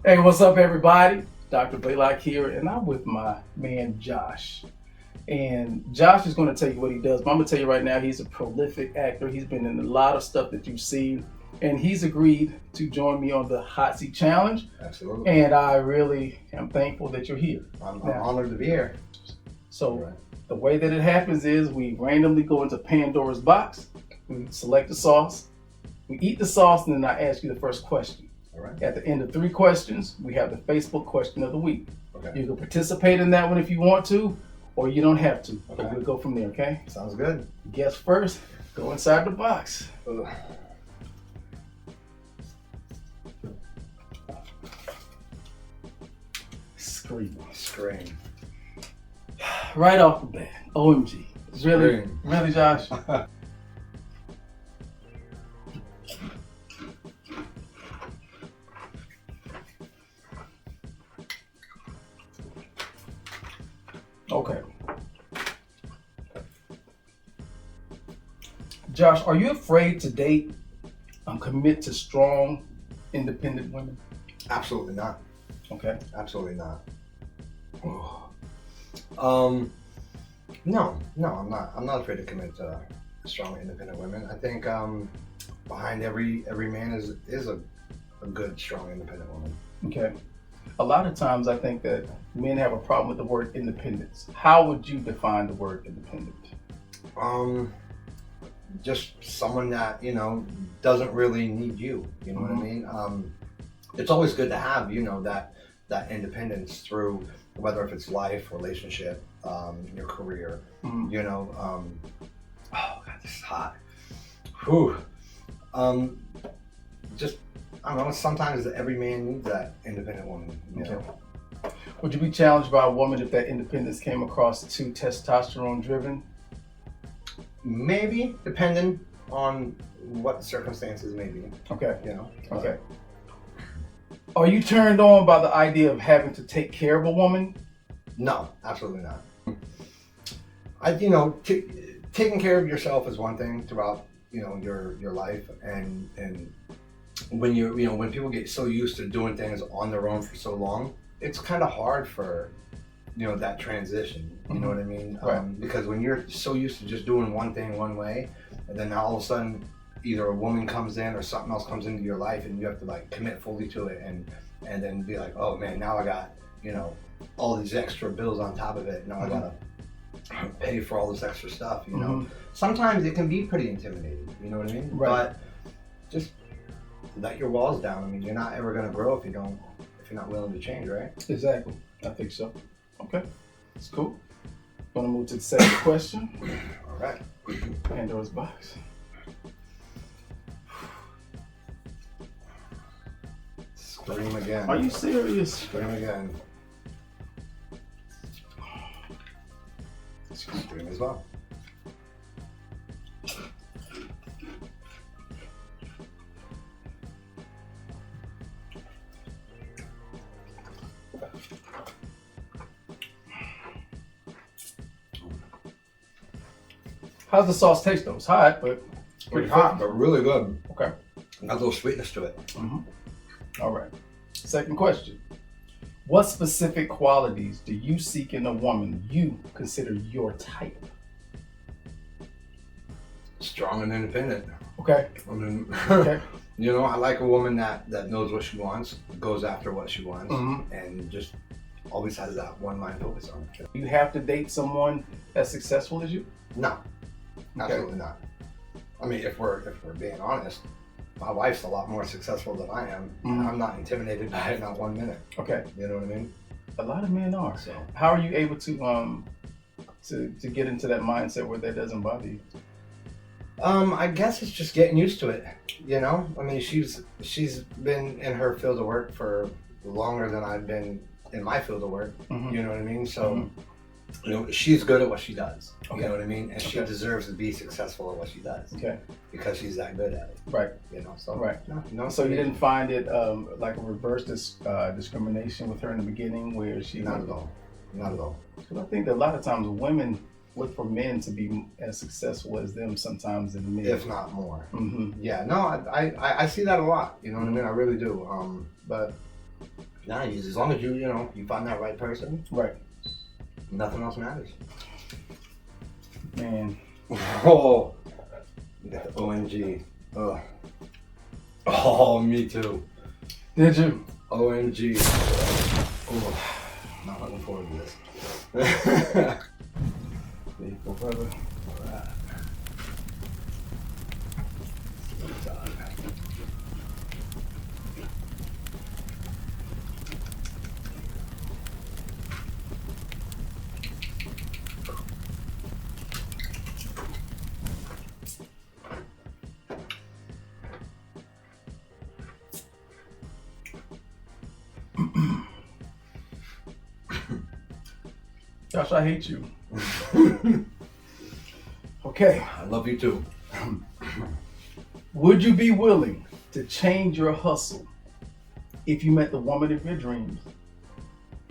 Hey, what's up, everybody? Dr. Blaylock here, and I'm with my man Josh. And Josh is going to tell you what he does, but I'm going to tell you right now, he's a prolific actor. He's been in a lot of stuff that you've seen, and he's agreed to join me on the Hot Seat Challenge. Absolutely. And I really am thankful that you're here. I'm honored to be here. So, the way that it happens is we randomly go into Pandora's box, we select the sauce, we eat the sauce, and then I ask you the first question. All right. At the end of 3 questions, we have the Facebook question of the week. Okay. You can participate in that one if you want to, or you don't have to. Okay. But we'll go from there, okay? Sounds good. Guess first, go inside the box. Ugh. Scream. Right off the bat, OMG. Really? Scream. Really, Josh? Okay. Josh, are you afraid to date commit to strong, independent women? Absolutely not. Okay. Absolutely not. No, I'm not. I'm not afraid to commit to strong, independent women. I think behind every man is a good, strong, independent woman. Okay. A lot of times I think that men have a problem with the word independence. How would you define the word independent? Just someone that doesn't really need you. You know what I mean? It's always good to have that independence through whether if it's life, relationship, your career. Oh God, this is hot. Whew. Just I don't know. Sometimes every man needs that independent woman. Okay. Would you be challenged by a woman if that independence came across too testosterone driven? Maybe, depending on what the circumstances may be. Okay. But, Okay. Are you turned on by the idea of having to take care of a woman? No, absolutely not. Taking care of yourself is one thing throughout your life, and when when people get so used to doing things on their own for so long, it's kind of hard for that transition. You know what I mean? Right. Because when you're so used to just doing one thing one way, and then all of a sudden either a woman comes in or something else comes into your life, and you have to like commit fully to it, and then be like, oh man, now I got all these extra bills on top of it. Now I gotta pay for all this extra stuff. Sometimes it can be pretty intimidating. You know what I mean? Right. But just let your walls down. I mean, you're not ever gonna grow if you're not willing to change, right? Exactly. I think so. Okay. It's cool. Want to move to the second question? All right. Pandora's box. Scream again. Are you serious? Scream again. Scream as well. How's the sauce taste though? It's hot, but Pretty hot, but really good. okay. Got a little sweetness to it. All right. Second question. What specific qualities do you seek in a woman you consider your type? Strong and independent. Okay. I mean, Okay. I like a woman that knows what she wants, goes after what she wants, Mhm. and just always has that one mind focus on it. You have to date someone as successful as you? No, absolutely not. I mean, if we're being honest, my wife's a lot more successful than I am. And I'm not intimidated by it, not 1 minute. Okay. You know what I mean? A lot of men are. So How are you able to get into that mindset where that doesn't bother you? I guess it's just getting used to it. I mean, she's been in her field of work for longer than I've been in my field of work. You know what I mean? So, she's good at what she does. Okay. You know what I mean? And she Okay. deserves to be successful at what she does Okay. because she's that good at it. Right. So Right. no. So you didn't find it like a reverse discrimination with her in the beginning where she Not at all. Not at all. Because I think that a lot of times women look for men to be as successful as them sometimes in men. If not more. Mm-hmm. Yeah, no, I see that a lot. You know what I mean? I really do. But Nah, as long as you find that right person, Right. nothing else matters. Man. Oh, you got the OMG. Oh. Oh, me too. Did you? OMG. Oh, not looking forward to this. Faithful brother. All right. Josh, I hate you. Okay. I love you too. Would you be willing to change your hustle if you met the woman of your dreams?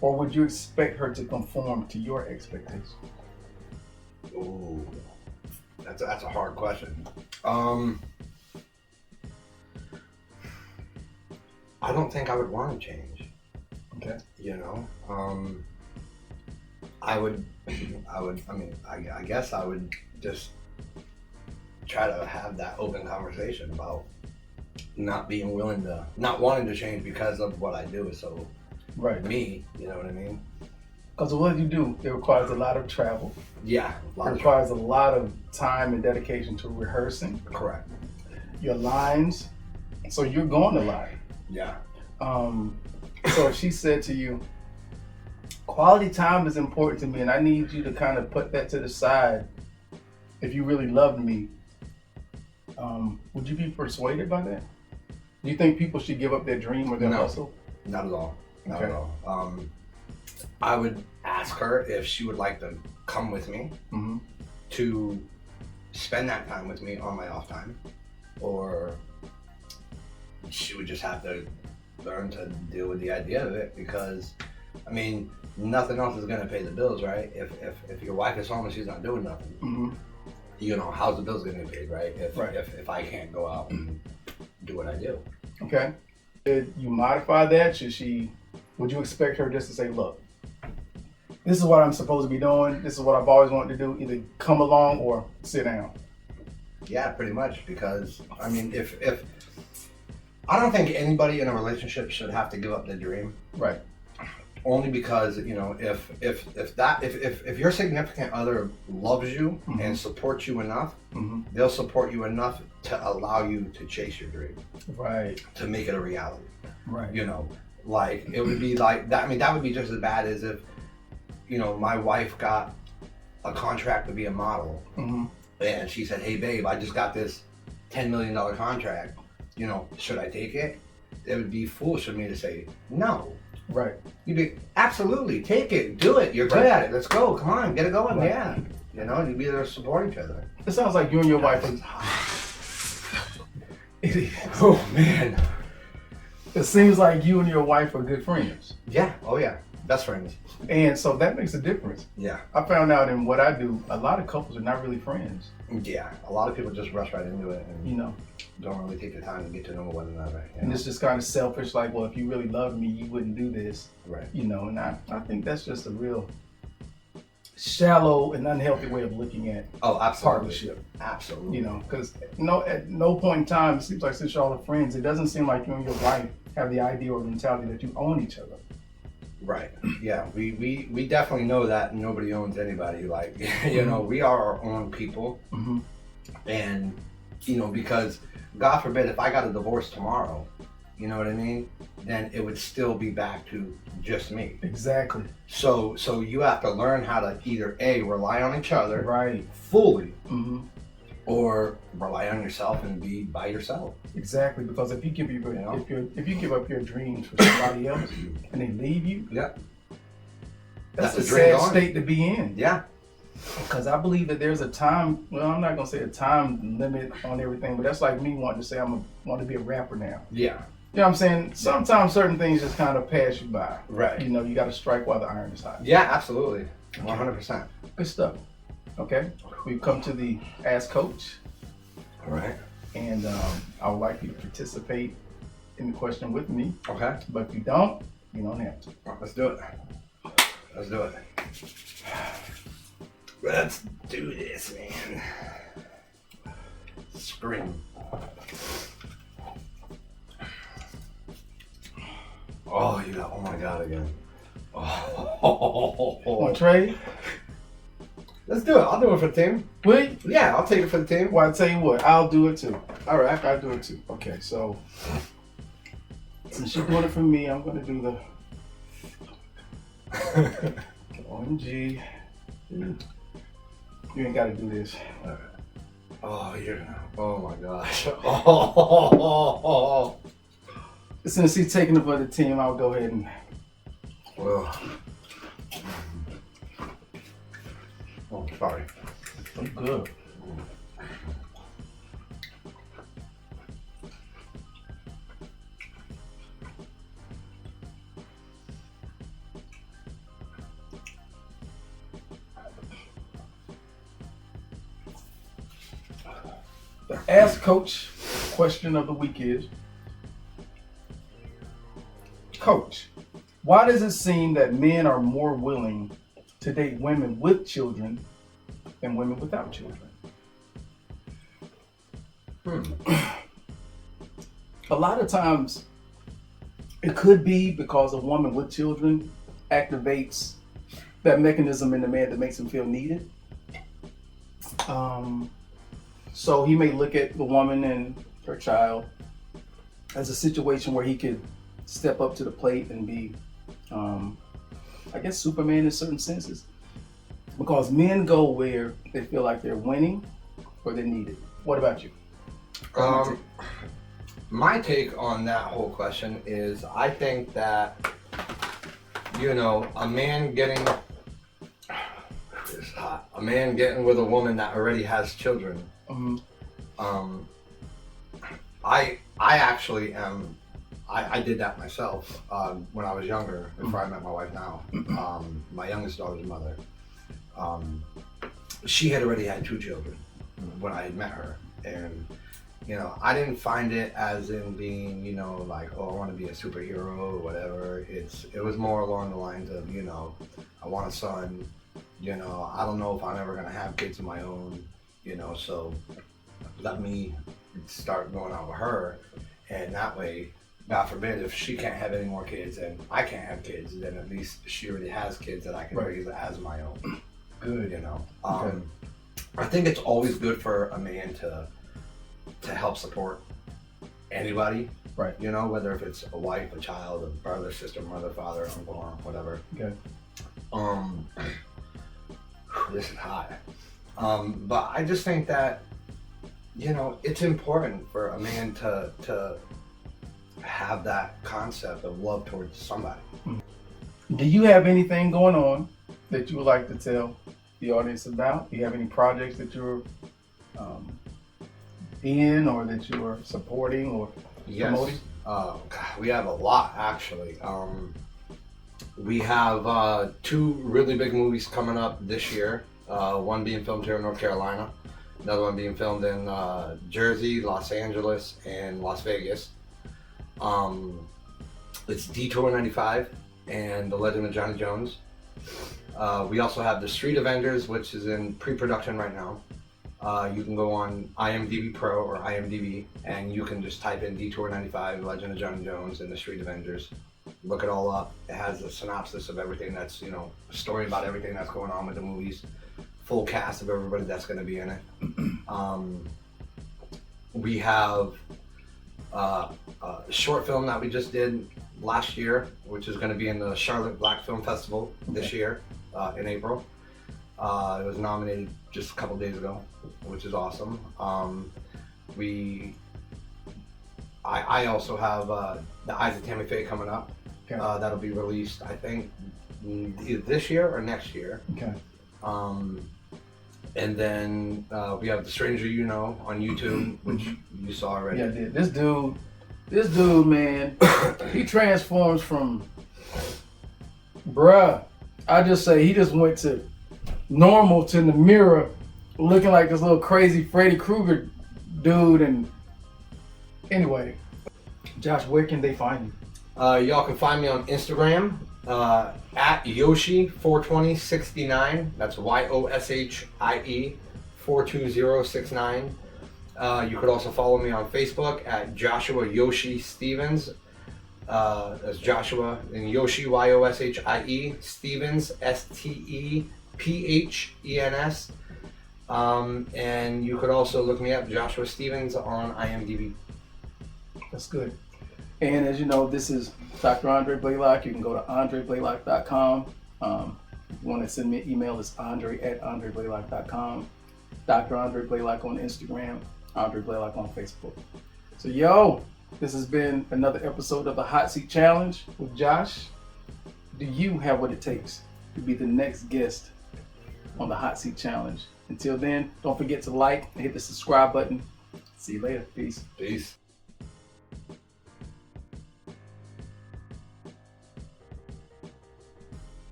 Or would you expect her to conform to your expectations? Ooh, that's a hard question. I don't think I would want to change. Okay. I guess I would just try to have that open conversation about not wanting to change because of what I do is so Right. me, you know what I mean? Because what you do, it requires a lot of travel. Yeah, It requires a lot of time and dedication to rehearsing correct. your lines. So you're going to lie. Yeah. So if she said to you, quality time is important to me and I need you to kind of put that to the side if you really loved me, would you be persuaded by that? Do you think people should give up their dream or their No. hustle? Not at all. Not Okay. at all. I would ask her if she would like to come with me Mm-hmm. to spend that time with me on my off time, or she would just have to learn to deal with the idea of it because, I mean, nothing else is gonna pay the bills, right? If your wife is home and she's not doing nothing, Mm-hmm. how's the bills gonna get paid, right? Right. If I can't go out and do what I do. Okay. Did you modify that? Would you expect her just to say, look, this is what I'm supposed to be doing. This is what I've always wanted to do. Either come along or sit down. Yeah, pretty much. Because I mean, if I don't think anybody in a relationship should have to give up their dream. Right. Only because if your significant other loves you Mhm. and supports you enough, Mm-hmm. they'll support you enough to allow you to chase your dream, Right. to make it a reality. Right. Like it would be like that. I mean, that would be just as bad as if my wife got a contract to be a model, Mm-hmm. and she said, "Hey, babe, I just got this $10 million contract. Should I take it?" It would be foolish of me to say no. Right. You'd be, absolutely, take it, do it. You're good Right. at it. Let's go. Come on, get it going. Right. Yeah. You'd be there to support each other. It sounds like you and your wife It is. Oh man. It seems like you and your wife are good friends. Yeah. Oh yeah. Best friends. And so that makes a difference. Yeah. I found out in what I do, a lot of couples are not really friends. Yeah. A lot of people just rush right into it and You know, don't really take the time to get to know one another. and it's just kind of selfish, like, well, if you really loved me, you wouldn't do this. Right. And I think that's just a real shallow and unhealthy way of looking at Oh, absolutely. partnership. Absolutely. Because at no point in time, it seems like since y'all are friends, it doesn't seem like you and your wife have the idea or mentality that you own each other. Right. Yeah. We definitely know that nobody owns anybody. Like, we are our own people. Mm-hmm. And, because God forbid if I got a divorce tomorrow, you know what I mean? Then it would still be back to just me. Exactly. So you have to learn how to either A, rely on each other Right. fully, Mm-hmm. or rely on yourself and be by yourself. Exactly. Because if you give know? if you give up your dreams for somebody else and they leave you, Yeah. that's a the dream sad gone. state to be in. Yeah. Because I believe that there's a time, well, I'm not going to say a time limit on everything, but that's like me wanting to say want to be a rapper now. Yeah. You know what I'm saying? Sometimes certain things just kind of pass you by. Right. You got to strike while the iron is hot. Yeah, absolutely. 100%. Good stuff. Okay. We've come to the Ask Coach, All right. and I would like you to participate asking the question with me. Okay. But if you don't have to. Let's do it. Let's do it. Let's do this, man. Scream. Oh, you got, oh my God, again. Oh. Want to trade? Let's do it. I'll do it for the team. Will? Yeah, I'll take it for the team. Well, I tell you what, I'll do it too. All right. I'll do it too. Okay, so since you're doing it for me, I'm gonna do the OMG. You ain't gotta do this. All right. Oh, you're gonna. Oh my gosh. Oh. Since he's taking it for the team, I'll go ahead and. Well. Oh, sorry. I'm good. The Ask Coach question of the week is, Coach, why does it seem that men are more willing to date women with children than women without children? A lot of times it could be because a woman with children activates that mechanism in the man that makes him feel needed. So he may look at the woman and her child as a situation where he could step up to the plate and be, I guess, Superman in certain senses. Because men go where they feel like they're winning or they're needed. What about you? My take on that whole question is I think that, a man getting with a woman that already has children. I actually am. I did that myself when I was younger, before I met my wife now. My youngest daughter's mother. She had already had 2 children when I had met her, and I didn't find it as in being like, oh, I want to be a superhero or whatever. It was more along the lines of I want a son. I don't know if I'm ever gonna have kids of my own. So let me start going out with her, and that way, God forbid, if she can't have any more kids and I can't have kids, then at least she already has kids that I can raise as my own. Good, Okay. I think it's always good for a man to help support anybody, right? Whether if it's a wife, a child, a brother, sister, mother, father, uncle, aunt, whatever. Okay. This is hot. But I just think that it's important for a man to have that concept of love towards somebody. Do you have anything going on that you would like to tell the audience about? Do you have any projects that you're in or that you are supporting or promoting? We have a lot, actually. We have 2 really big movies coming up this year. One being filmed here in North Carolina, another one being filmed in Jersey, Los Angeles, and Las Vegas. It's Detour 95 and The Legend of Johnny Jones. We also have The Street Avengers, which is in pre-production right now. You can go on IMDb Pro or IMDb, and you can just type in Detour 95, Legend of Johnny Jones, and The Street Avengers. Look it all up. It has a synopsis of everything that's, a story about everything that's going on with the movies. Full cast of everybody that's going to be in it. We have a short film that we just did last year, which is going to be in the Charlotte Black Film Festival this year in April. It was nominated just a couple days ago, which is awesome. I also have The Eyes of Tammy Faye coming up. Okay. That'll be released, I think, either this year or next year. Okay. And then we have The Stranger You Know on YouTube, which you saw already. Yeah, I did. This dude, man, he transforms from, I just say he just went to normal to in the mirror, looking like this little crazy Freddy Krueger dude. And anyway, Josh, where can they find you? Y'all can find me on Instagram at Yoshi42069. That's YOSHIE 42069. You could also follow me on Facebook at Joshua Yoshi Stevens. That's Joshua and Yoshi YOSHIE Stevens STEPHENS. And you could also look me up, Joshua Stevens, on IMDb. That's good. And as you know, this is Dr. Andre Blaylock. You can go to andreblaylock.com. If you want to send me an email, it's andre@andreblaylock.com. Dr. Andre Blaylock on Instagram, Andre Blaylock on Facebook. So, this has been another episode of the Hot Seat Challenge with Josh. Do you have what it takes to be the next guest on the Hot Seat Challenge? Until then, don't forget to like and hit the subscribe button. See you later. Peace. Peace.